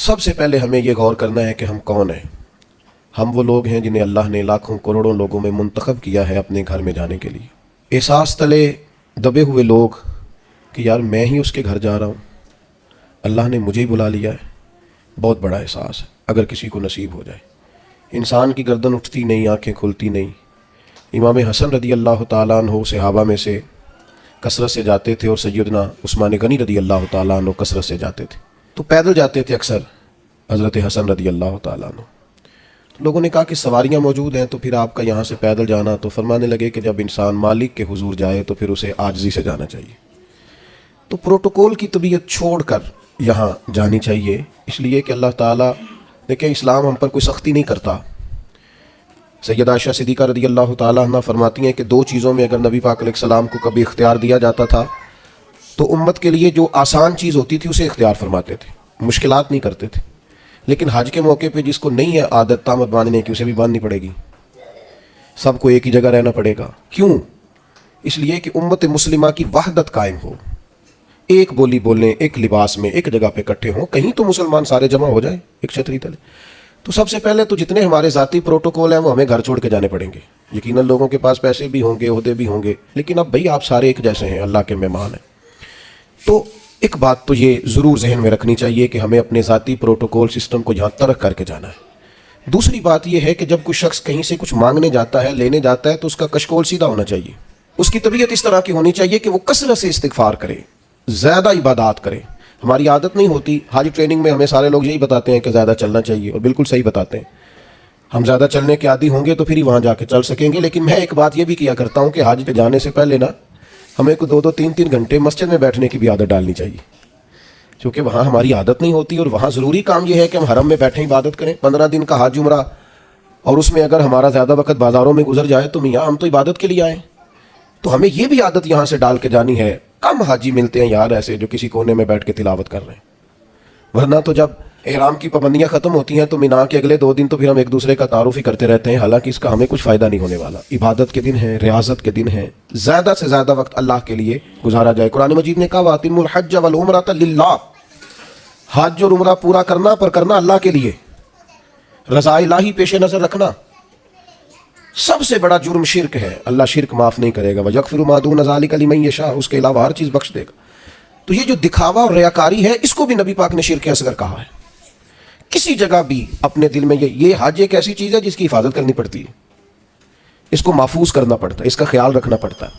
سب سے پہلے ہمیں یہ غور کرنا ہے کہ ہم کون ہیں۔ ہم وہ لوگ ہیں جنہیں اللہ نے لاکھوں کروڑوں لوگوں میں منتخب کیا ہے اپنے گھر میں جانے کے لیے۔ احساس تلے دبے ہوئے لوگ کہ یار میں ہی اس کے گھر جا رہا ہوں، اللہ نے مجھے ہی بلا لیا ہے، بہت بڑا احساس ہے اگر کسی کو نصیب ہو جائے۔ انسان کی گردن اٹھتی نہیں، آنکھیں کھلتی نہیں۔ امام حسن رضی اللہ تعالیٰ عنہ صحابہ میں سے کثرت سے جاتے تھے، اور سیدنا عثمان غنی رضی اللہ تعالیٰ عنہ کثرت سے جاتے تھے، تو پیدل جاتے تھے اکثر حضرت حسن رضی اللہ تعالیٰ عنہ۔ تو لوگوں نے کہا کہ سواریاں موجود ہیں تو پھر آپ کا یہاں سے پیدل جانا، تو فرمانے لگے کہ جب انسان مالک کے حضور جائے تو پھر اسے عاجزی سے جانا چاہیے، تو پروٹوکول کی طبیعت چھوڑ کر یہاں جانی چاہیے، اس لیے کہ اللہ تعالیٰ دیکھیں اسلام ہم پر کوئی سختی نہیں کرتا۔ سیدہ عائشہ صدیقہ رضی اللہ تعالیٰ عنہ فرماتی ہیں کہ دو چیزوں میں اگر نبی پاک علیہ السلام کو کبھی اختیار دیا جاتا تھا تو امت کے لیے جو آسان چیز ہوتی تھی اسے اختیار فرماتے تھے، مشکلات نہیں کرتے تھے۔ لیکن حج کے موقع پہ جس کو نہیں ہے عادت تامت باندھنے کی، اسے بھی باندھنی پڑے گی، سب کو ایک ہی جگہ رہنا پڑے گا۔ کیوں؟ اس لیے کہ امت مسلمہ کی وحدت قائم ہو، ایک بولی بولیں، ایک لباس میں ایک جگہ پہ اکٹھے ہوں، کہیں تو مسلمان سارے جمع ہو جائیں ایک چھتری تلے۔ تو سب سے پہلے تو جتنے ہمارے ذاتی پروٹوکول ہیں وہ ہمیں گھر چھوڑ کے جانے پڑیں گے۔ یقیناً لوگوں کے پاس پیسے بھی ہوں گے، عہدے بھی ہوں گے، لیکن اب بھئی آپ سارے ایک جیسے ہیں، اللہ کے مہمان ہیں۔ تو ایک بات تو یہ ضرور ذہن میں رکھنی چاہیے کہ ہمیں اپنے ذاتی پروٹوکول سسٹم کو یہاں ترک کر کے جانا ہے۔ دوسری بات یہ ہے کہ جب کوئی شخص کہیں سے کچھ مانگنے جاتا ہے، لینے جاتا ہے، تو اس کا کشکول سیدھا ہونا چاہیے۔ اس کی طبیعت اس طرح کی ہونی چاہیے کہ وہ کثرت سے استغفار کرے، زیادہ عبادات کرے۔ ہماری عادت نہیں ہوتی، حاجی ٹریننگ میں ہمیں سارے لوگ یہی بتاتے ہیں کہ زیادہ چلنا چاہیے، اور بالکل صحیح بتاتے ہیں۔ ہم زیادہ چلنے کے عادی ہوں گے تو پھر ہی وہاں جا کے چل سکیں گے۔ لیکن میں ایک بات یہ بھی کیا کرتا ہوں کہ حج پہ جانے سے پہلے نا ہمیں کو 2-2 3-3 گھنٹے مسجد میں بیٹھنے کی بھی عادت ڈالنی چاہیے، کیونکہ وہاں ہماری عادت نہیں ہوتی، اور وہاں ضروری کام یہ ہے کہ ہم حرم میں بیٹھیں عبادت کریں۔ 15 دن کا حج عمرہ، اور اس میں اگر ہمارا زیادہ وقت بازاروں میں گزر جائے تو میاں ہم تو عبادت کے لیے آئیں، تو ہمیں یہ بھی عادت یہاں سے ڈال کے جانی ہے۔ کم حاجی ملتے ہیں یار ایسے جو کسی کونے میں بیٹھ کے تلاوت کر رہے ہیں، ورنہ تو جب احرام کی پابندیاں ختم ہوتی ہیں تو مینا کے اگلے 2 دن تو پھر ہم ایک دوسرے کا تعارف ہی کرتے رہتے ہیں، حالانکہ اس کا ہمیں کچھ فائدہ نہیں ہونے والا۔ عبادت کے دن ہیں، ریاضت کے دن ہیں، زیادہ سے زیادہ وقت اللہ کے لیے گزارا جائے۔ قرآن مجید نے کہا وَأَتِمُّوا الْحَجَّ وَالْعُمْرَةَ لِلَّهِ، حج اور عمرہ پورا کرنا پر کرنا اللہ کے لیے، رضا الہی پیش نظر رکھنا۔ سب سے بڑا جرم شرک ہے، اللہ شرک معاف نہیں کرے گا، وَيَغْفِرُ مَا دُونَ ذَلِكَ لِمَن يَشَاءُ، اس کے علاوہ ہر چیز بخش دے گا۔ تو یہ جو دکھاوا اور ریاکاری ہے، اس کو بھی نبی پاک نے شرک اصغر کہا ہے۔ کسی جگہ بھی اپنے دل میں یہ حج ایک ایسی چیز ہے جس کی حفاظت کرنی پڑتی ہے، اس کو محفوظ کرنا پڑتا ہے، اس کا خیال رکھنا پڑتا ہے۔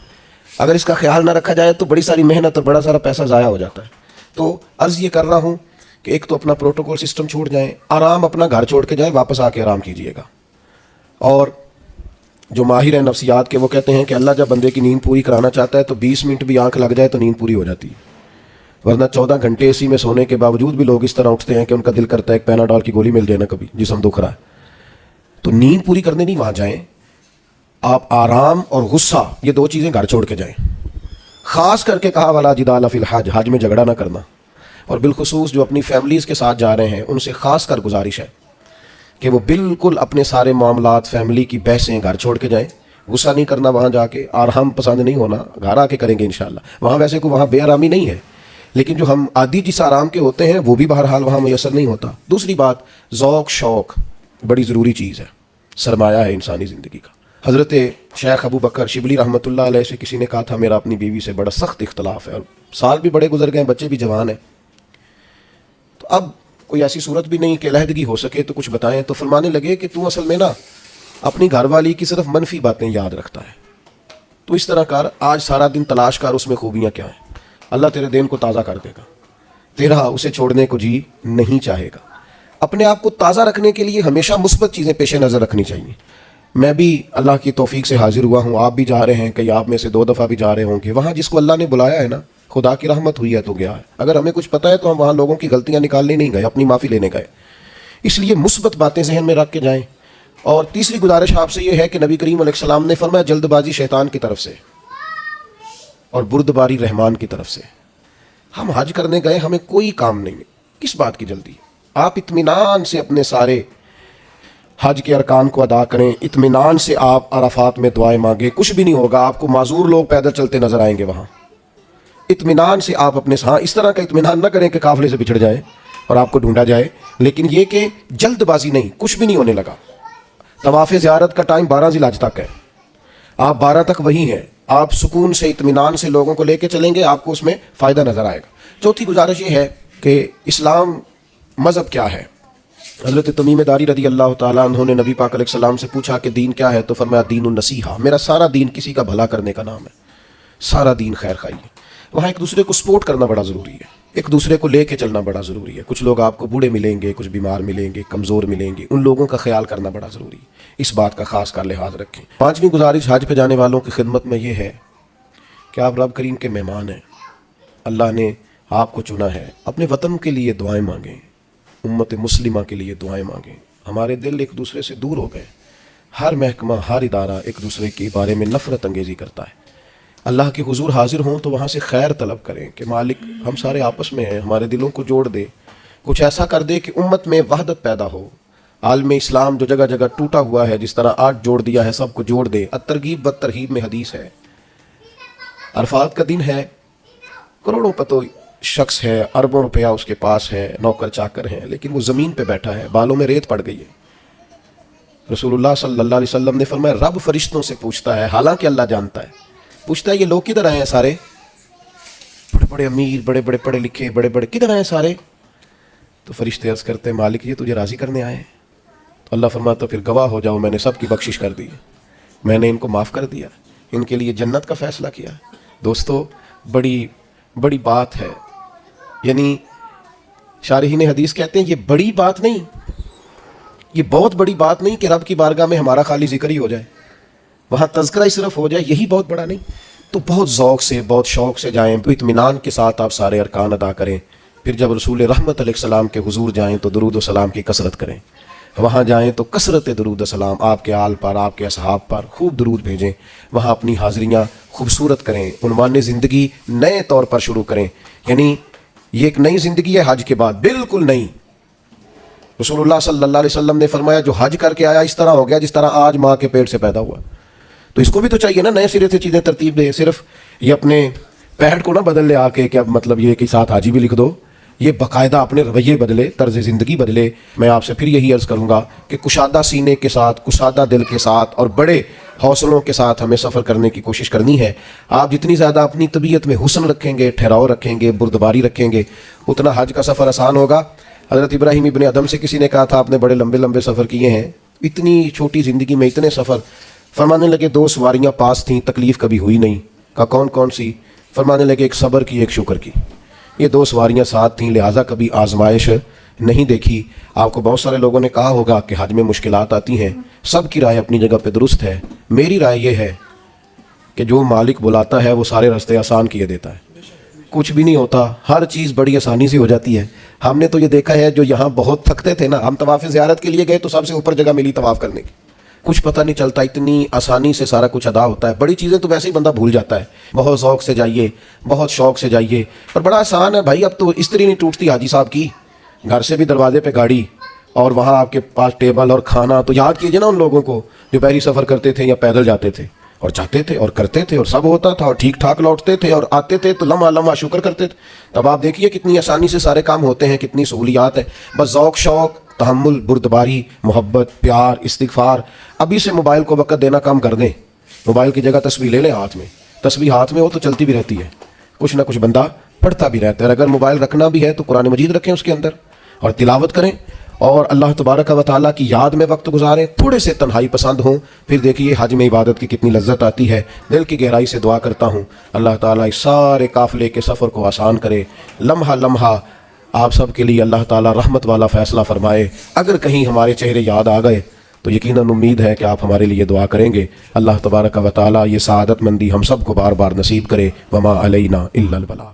اگر اس کا خیال نہ رکھا جائے تو بڑی ساری محنت اور بڑا سارا پیسہ ضائع ہو جاتا ہے۔ تو عرض یہ کر رہا ہوں کہ ایک تو اپنا پروٹوکول سسٹم چھوڑ جائیں، آرام اپنا گھر چھوڑ کے جائیں، واپس آ کے آرام کیجئے گا۔ اور جو ماہر ہیں نفسیات کے، وہ کہتے ہیں کہ اللہ جب بندے کی نیند پوری کرانا چاہتا ہے تو 20 منٹ بھی آنکھ لگ جائے تو نیند پوری ہو جاتی ہے، ورنہ 14 گھنٹے اے سی میں سونے کے باوجود بھی لوگ اس طرح اٹھتے ہیں کہ ان کا دل کرتا ہے ایک پیناڈول کی گولی مل جائے نا، کبھی جسم دکھ رہا ہے۔ تو نیند پوری کرنے نہیں وہاں جائیں، آپ آرام اور غصہ یہ 2 چیزیں گھر چھوڑ کے جائیں۔ خاص کر کے کہا وَلَا جِدَالَ فِي الْحَجِّ، حج میں جھگڑا نہ کرنا، اور بالخصوص جو اپنی فیملیز کے ساتھ جا رہے ہیں ان سے خاص کر گزارش ہے کہ وہ بالکل اپنے سارے معاملات فیملی کی بحثیں گھر چھوڑ کے جائیں۔ غصہ نہیں کرنا وہاں جا کے، آرام پسند نہیں ہونا، گھر آ کے کریں گے انشاءاللہ۔ وہاں ویسے کوئی وہاں بے آرامی نہیں ہے، لیکن جو ہم عادی جس آرام کے ہوتے ہیں وہ بھی بہرحال وہاں میسر نہیں ہوتا۔ دوسری بات، ذوق شوق بڑی ضروری چیز ہے، سرمایہ ہے انسانی زندگی کا۔ حضرت شیخ ابو بکر شبلی رحمۃ اللہ علیہ سے کسی نے کہا تھا میرا اپنی بیوی سے بڑا سخت اختلاف ہے، اور سال بھی بڑے گزر گئے، بچے بھی جوان ہیں، تو اب کوئی ایسی صورت بھی نہیں کہ علیحدگی ہو سکے تو کچھ بتائیں۔ تو فرمانے لگے کہ تو اصل میں نا اپنی گھر والی کی صرف منفی باتیں یاد رکھتا ہے، تو اس طرح کر، آج سارا دن تلاش کر اس میں خوبیاں کیا ہیں، اللہ تیرے دین کو تازہ کر دے گا، تیرا اسے چھوڑنے کو جی نہیں چاہے گا۔ اپنے آپ کو تازہ رکھنے کے لیے ہمیشہ مثبت چیزیں پیش نظر رکھنی چاہیے۔ میں بھی اللہ کی توفیق سے حاضر ہوا ہوں، آپ بھی جا رہے ہیں، کئی آپ میں سے 2 دفعہ بھی جا رہے ہوں گے۔ وہاں جس کو اللہ نے بلایا ہے نا، خدا کی رحمت ہوئی ہے تو گیا ہے۔ اگر ہمیں کچھ پتہ ہے تو ہم وہاں لوگوں کی غلطیاں نکالنے نہیں گئے، اپنی معافی لینے گئے۔ اس لیے مثبت باتیں ذہن میں رکھ کے جائیں۔ اور تیسری گزارش آپ سے یہ ہے کہ نبی کریم علیہ السلام نے فرمایا جلد بازی شیطان کی طرف سے اور بردباری رحمان کی طرف سے۔ ہم حج کرنے گئے، ہمیں کوئی کام نہیں ہے، کس بات کی جلدی؟ آپ اطمینان سے اپنے سارے حج کے ارکان کو ادا کریں، اطمینان سے آپ عرفات میں دعائیں مانگیں، کچھ بھی نہیں ہوگا، آپ کو معذور لوگ پیدل چلتے نظر آئیں گے وہاں۔ اطمینان سے آپ اپنے ہاں اس طرح کا اطمینان نہ کریں کہ قافلے سے بچھڑ جائیں، اور آپ کو ڈھونڈا جائے، لیکن یہ کہ جلد بازی نہیں، کچھ بھی نہیں ہونے لگا۔ طواف زیارت کا ٹائم 12 ذی الحج تک ہے، آپ 12 تک وہی ہیں، آپ سکون سے اطمینان سے لوگوں کو لے کے چلیں گے، آپ کو اس میں فائدہ نظر آئے گا۔ چوتھی گزارش یہ ہے کہ اسلام مذہب کیا ہے۔ حضرت تمیم داری رضی اللہ تعالیٰ عنہ نے نبی پاک علیہ السلام سے پوچھا کہ دین کیا ہے، تو فرمایا دین النصیحہ، میرا سارا دین کسی کا بھلا کرنے کا نام ہے، سارا دین خیر خواہی ہے۔ وہاں ایک دوسرے کو سپورٹ کرنا بڑا ضروری ہے، ایک دوسرے کو لے کے چلنا بڑا ضروری ہے۔ کچھ لوگ آپ کو بوڑھے ملیں گے، کچھ بیمار ملیں گے، کمزور ملیں گے، ان لوگوں کا خیال کرنا بڑا ضروری ہے، اس بات کا خاص کر لحاظ رکھیں۔ پانچویں گزارش حج پہ جانے والوں کی خدمت میں یہ ہے کہ آپ رب کریم کے مہمان ہیں، اللہ نے آپ کو چنا ہے، اپنے وطن کے لیے دعائیں مانگیں، امت مسلمہ کے لیے دعائیں مانگیں۔ ہمارے دل ایک دوسرے سے دور ہو گئے، ہر محکمہ ہر ادارہ ایک دوسرے کے بارے میں نفرت انگیزی کرتا ہے۔ اللہ کے حضور حاضر ہوں تو وہاں سے خیر طلب کریں کہ مالک ہم سارے آپس میں ہیں، ہمارے دلوں کو جوڑ دے، کچھ ایسا کر دے کہ امت میں وحدت پیدا ہو۔ عالم اسلام جو جگہ جگہ ٹوٹا ہوا ہے، جس طرح آج جوڑ دیا ہے، سب کو جوڑ دے۔ الترغیب والترہیب میں حدیث ہے، عرفات کا دن ہے، کروڑوں پتو شخص ہے، اربوں روپیہ اس کے پاس ہے، نوکر چاکر ہیں، لیکن وہ زمین پہ بیٹھا ہے، بالوں میں ریت پڑ گئی ہے۔ رسول اللہ صلی اللہ علیہ وسلم نے فرمایا رب فرشتوں سے پوچھتا ہے، حالانکہ اللہ جانتا ہے، پوچھتا ہے یہ لوگ کدھر آئے ہیں سارے؟ بڑے بڑے امیر، بڑے بڑے پڑھے لکھے، بڑے بڑے، کدھر آئے ہیں سارے؟ تو فرشتے عرض کرتے ہیں مالک یہ تجھے راضی کرنے آئے ہیں۔ تو اللہ فرماتا پھر گواہ ہو جاؤ، میں نے سب کی بخشش کر دی، میں نے ان کو معاف کر دیا، ان کے لیے جنت کا فیصلہ کیا۔ دوستو بڑی بڑی بات ہے، یعنی شارحین حدیث کہتے ہیں یہ بڑی بات نہیں، یہ بہت بڑی بات نہیں کہ رب کی بارگاہ میں ہمارا خالی ذکر ہی ہو جائے، وہاں تذکرہ ہی صرف ہو جائے، یہی بہت بڑا نہیں۔ تو بہت ذوق سے، بہت شوق سے جائیں، اطمینان کے ساتھ آپ سارے ارکان ادا کریں۔ پھر جب رسول رحمت علیہ السلام کے حضور جائیں تو درود و سلام کی کثرت کریں، وہاں جائیں تو کثرت درود و سلام آپ کے آل پر، آپ کے اصحاب پر خوب درود بھیجیں، وہاں اپنی حاضریاں خوبصورت کریں، عنوان زندگی نئے طور پر شروع کریں، یعنی یہ ایک نئی زندگی ہے حج کے بعد، بالکل نئی۔ رسول اللہ صلی اللہ علیہ وسلم نے فرمایا جو حج کر کے آیا اس طرح ہو گیا جس طرح آج ماں کے پیٹ سے پیدا ہوا۔ تو اس کو بھی تو چاہیے نا نئے سرے سے چیزیں ترتیب دے، صرف یہ اپنے پیٹ کو نہ بدل لے آ کے کہ اب مطلب یہ کہ ساتھ حاجی بھی لکھ دو، یہ باقاعدہ اپنے رویے بدلے، طرز زندگی بدلے۔ میں آپ سے پھر یہی عرض کروں گا کہ کشادہ سینے کے ساتھ، کشادہ دل کے ساتھ اور بڑے حوصلوں کے ساتھ ہمیں سفر کرنے کی کوشش کرنی ہے۔ آپ جتنی زیادہ اپنی طبیعت میں حسن رکھیں گے، ٹھہراؤ رکھیں گے، بردباری رکھیں گے، اتنا حج کا سفر آسان ہوگا۔ حضرت ابراہیم ابن ادم سے کسی نے کہا تھا آپ نے بڑے لمبے لمبے سفر کیے ہیں، اتنی چھوٹی زندگی میں اتنے سفر؟ فرمانے لگے 2 سواریاں پاس تھیں، تکلیف کبھی ہوئی نہیں۔ کہا کون کون سی؟ فرمانے لگے ایک صبر کی، ایک شکر کی، یہ 2 سواریاں ساتھ تھیں، لہٰذا کبھی آزمائش نہیں دیکھی۔ آپ کو بہت سارے لوگوں نے کہا ہوگا کہ حج میں مشکلات آتی ہیں، سب کی رائے اپنی جگہ پہ درست ہے۔ میری رائے یہ ہے کہ جو مالک بلاتا ہے وہ سارے راستے آسان کیے دیتا ہے، کچھ بھی نہیں ہوتا، ہر چیز بڑی آسانی سے ہو جاتی ہے۔ ہم نے تو یہ دیکھا ہے جو یہاں بہت تھکتے تھے نا، ہم طواف زیارت کے لیے گئے تو سب سے اوپر جگہ ملی طواف کرنے کی، کچھ پتہ نہیں چلتا، اتنی آسانی سے سارا کچھ ادا ہوتا ہے۔ بڑی چیزیں تو ویسے ہی بندہ بھول جاتا ہے۔ بہت ذوق سے جائیے، بہت شوق سے جائیے، اور بڑا آسان ہے بھائی، اب تو استری نہیں ٹوٹتی حاجی صاحب کی، گھر سے بھی دروازے پہ گاڑی اور وہاں آپ کے پاس ٹیبل اور کھانا۔ تو یاد کیجیے نا ان لوگوں کو جو بحری سفر کرتے تھے یا پیدل جاتے تھے اور جاتے تھے اور کرتے تھے اور سب ہوتا تھا اور ٹھیک ٹھاک لوٹتے تھے اور آتے تھے تو لمحہ لمحہ شکر کرتے تھے۔ تب آپ دیکھیے کتنی آسانی سے سارے کام ہوتے ہیں، کتنی سہولیات ہیں۔ بس ذوق، شوق، تحمل، بردباری، محبت، پیار، استغفار۔ ابھی سے موبائل کو وقت دینا کم کر دیں، موبائل کی جگہ تسبیح لے لیں ہاتھ میں، تسبیح ہاتھ میں ہو تو چلتی بھی رہتی ہے، کچھ نہ کچھ بندہ پڑھتا بھی رہتا ہے۔ اگر موبائل رکھنا بھی ہے تو قرآن مجید رکھیں اس کے اندر اور تلاوت کریں اور اللہ تبارک و تعالیٰ کی یاد میں وقت گزاریں، تھوڑے سے تنہائی پسند ہوں، پھر دیکھیے حج میں عبادت کی کتنی لذت آتی ہے۔ دل کی گہرائی سے دعا کرتا ہوں اللہ تعالیٰ اس سارے قافلے کے سفر کو آسان کرے، لمحہ لمحہ آپ سب کے لیے اللہ تعالیٰ رحمت والا فیصلہ فرمائے۔ اگر کہیں ہمارے چہرے یاد آ گئے تو یقیناً امید ہے کہ آپ ہمارے لیے دعا کریں گے۔ اللہ تبارک و تعالیٰ یہ سعادت مندی ہم سب کو بار بار نصیب کرے۔ وما علینا الا البلاغ۔